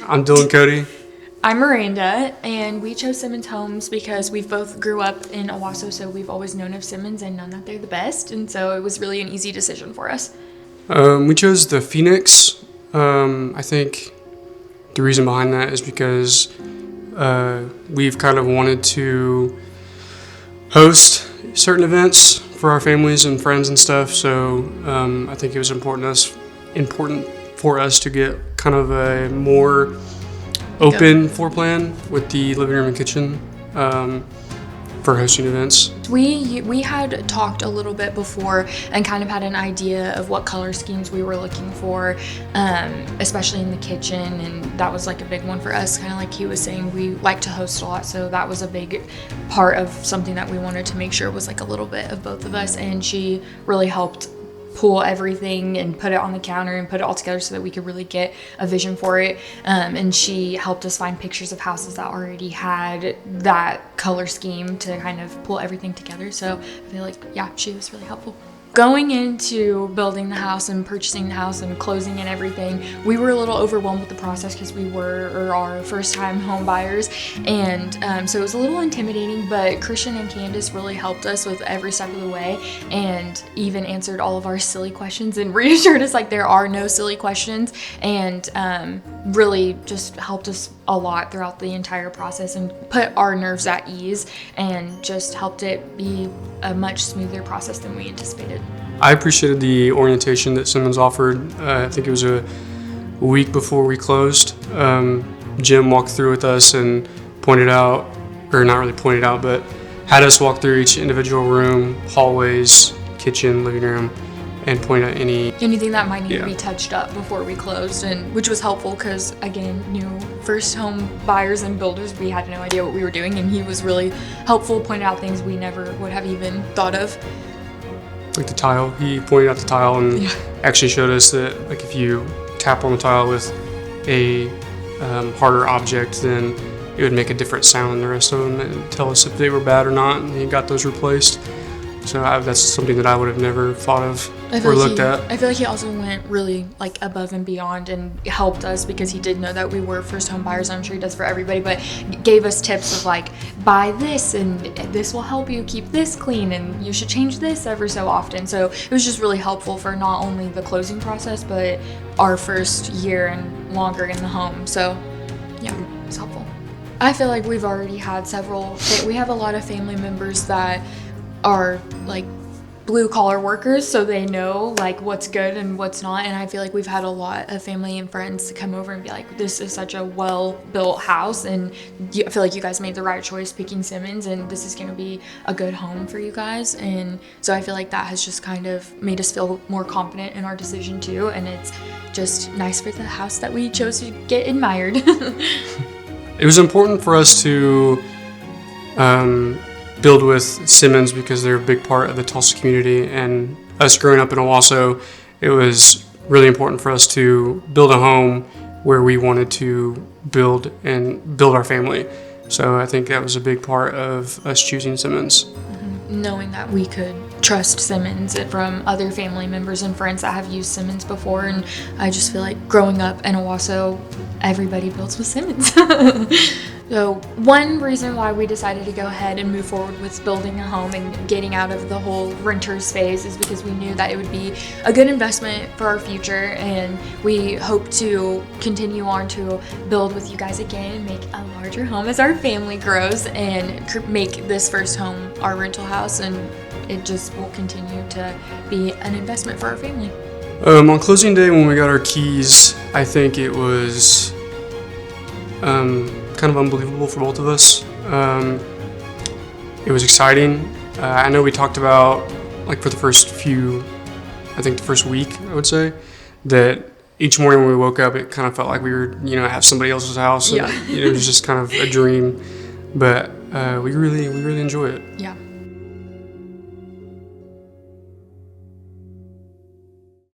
I'm Dillon Coday. I'm Miranda, and we chose Simmons Homes because we've both grew up in Owasso, so we've always known of Simmons and known that they're the best, and so it was really an easy decision for us. We chose the Phoenix. I think the reason behind that is because we've kind of wanted to host certain events for our families and friends and stuff. So I think it was important for us to get kind of a more open floor plan with the living room and kitchen for hosting events. We had talked a little bit before and kind of had an idea of what color schemes we were looking for, especially in the kitchen, and that was like a big one for us. Kind of like he was saying, we like to host a lot, so that was a big part of something that we wanted to make sure was like a little bit of both of us, and she really helped pull everything and put it on the counter and put it all together so that we could really get a vision for it. And she helped us find pictures of houses that already had that color scheme to kind of pull everything together. So I feel like, yeah, she was really helpful. Going into building the house and purchasing the house and closing and everything, we were a little overwhelmed with the process because we were or are first-time home buyers, and so it was a little intimidating, but Christian and Candace really helped us with every step of the way and even answered all of our silly questions and reassured us like there are no silly questions, and really just helped us a lot throughout the entire process and put our nerves at ease and just helped it be a much smoother process than we anticipated. I appreciated the orientation that Simmons offered. I think it was a week before we closed. Jim walked through with us and pointed out, or not really pointed out, but had us walk through each individual room, hallways, kitchen, living room, and point out anything that might need to be touched up before we closed, and which was helpful because, again, new first home buyers and builders, we had no idea what we were doing, and he was really helpful, pointed out things we never would have even thought of. Like the tile, he pointed out the tile and actually showed us that like if you tap on the tile with a harder object, then it would make a different sound than the rest of them and tell us if they were bad or not, and he got those replaced. So that's something that I would have never thought of or looked at. I feel like he also went really like above and beyond and helped us because he did know that we were first home buyers. I'm sure he does for everybody, but gave us tips of like, buy this and this will help you keep this clean and you should change this ever so often. So it was just really helpful for not only the closing process, but our first year and longer in the home. So yeah, it was helpful. I feel like we've already had we have a lot of family members that are like blue collar workers, so they know like what's good and what's not, and I feel like we've had a lot of family and friends to come over and be like, this is such a well built house, and I feel like you guys made the right choice picking Simmons, and this is going to be a good home for you guys. And so I feel like that has just kind of made us feel more confident in our decision too, and it's just nice for the house that we chose to get admired. It was important for us to build with Simmons because they're a big part of the Tulsa community, and us growing up in Owasso, it was really important for us to build a home where we wanted to build our family. So I think that was a big part of us choosing Simmons. Knowing that we could trust Simmons from other family members and friends that have used Simmons before, and I just feel like growing up in Owasso, everybody builds with Simmons. So one reason why we decided to go ahead and move forward with building a home and getting out of the whole renter's phase is because we knew that it would be a good investment for our future, and we hope to continue on to build with you guys again and make a larger home as our family grows and make this first home our rental house, and it just will continue to be an investment for our family. On closing day when we got our keys, I think it was kind of unbelievable for both of us. It was exciting. I know we talked about, like for the first week, I would say, that each morning when we woke up, it kind of felt like we were, at somebody else's house. And, it was just kind of a dream. But we really enjoy it. Yeah.